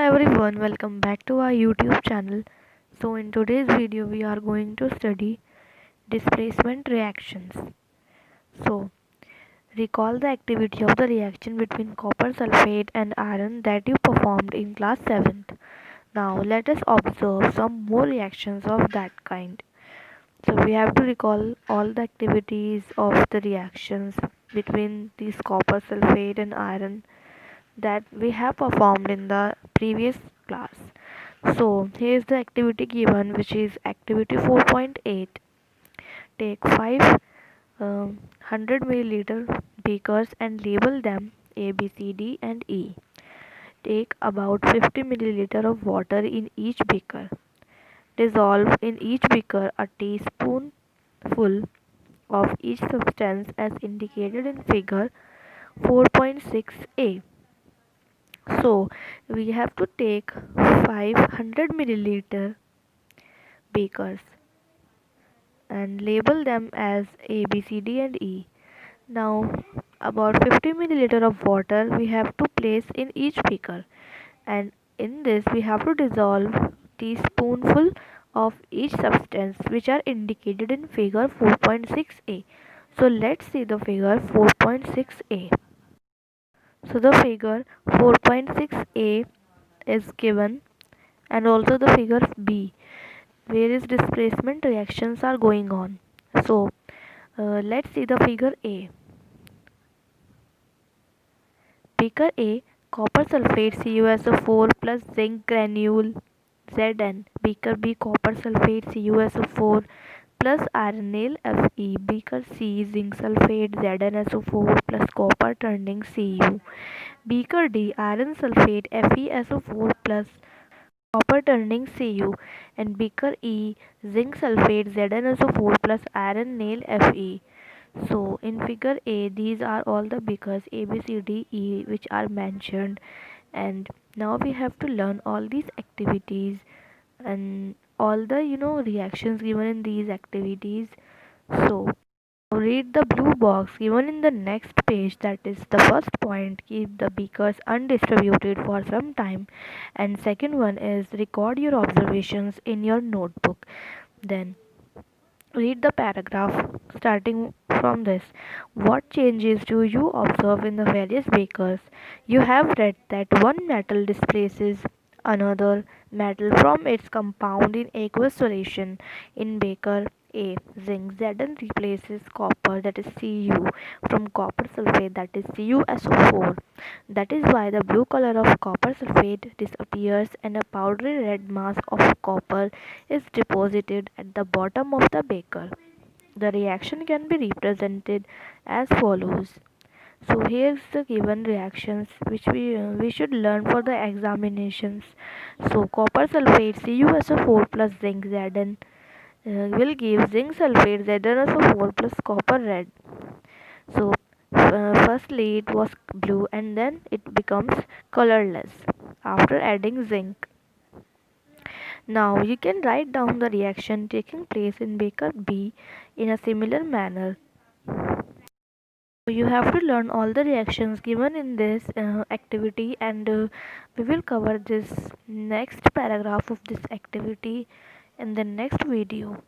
everyone, welcome back to our YouTube channel. So in today's video we are going to study displacement reactions. So recall the activity of the reaction between copper sulfate and iron that you performed in class 7th. Now let us observe some more reactions of that kind. So we have to recall all the activities of the reactions between these copper sulfate and iron that we have performed in the previous class. So here is the activity given, which is activity 4.8. Take 5 100 milliliter beakers and label them A, B, C, D and E. Take about 50 milliliter of water in each beaker. Dissolve in each beaker a teaspoonful of each substance as indicated in figure 4.6a. So we have to take 500 milliliter beakers and label them as A, B, C, D and E. Now about 50 milliliter of water we have to place in each beaker, and in this we have to dissolve teaspoonful of each substance which are indicated in figure 4.6a. So let's see the figure 4.6a. So the figure 4.6a is given, and also the figure B, various displacement reactions are going on. So let's see the figure A. Beaker A, copper sulfate CuSO4 plus zinc granule Zn. Beaker B, copper sulfate CuSO4 plus iron nail Fe. Beaker C, zinc sulfate ZnSO4 plus copper turning Cu. Beaker D, iron sulfate FeSO4 plus copper turning Cu, and beaker E, zinc sulfate ZnSO4 plus iron nail Fe. So in figure A, these are all the beakers A, B, C, D, E which are mentioned, and now we have to learn all these activities and all the reactions given in these activities. So read the blue box given in the next page, that is the first point, keep the beakers undistributed for some time, and second one is record your observations in your notebook. Then read the paragraph starting from this. What changes do you observe in the various beakers? You have read that one metal displaces another metal from its compound in aqueous solution. In beaker A, zinc Zn replaces copper, that is Cu, from copper sulfate, that is CuSO4. That is why the blue color of copper sulfate disappears and a powdery red mass of copper is deposited at the bottom of the beaker. The reaction can be represented as follows. So here's the given reactions which we should learn for the examinations. So copper sulfate CuSO4 plus zinc Zn will give zinc sulfate ZnSO4 plus copper red. So firstly it was blue and then it becomes colorless after adding zinc. Now you can write down the reaction taking place in beaker B in a similar manner. You have to learn all the reactions given in this activity, and we will cover this next paragraph of this activity in the next video.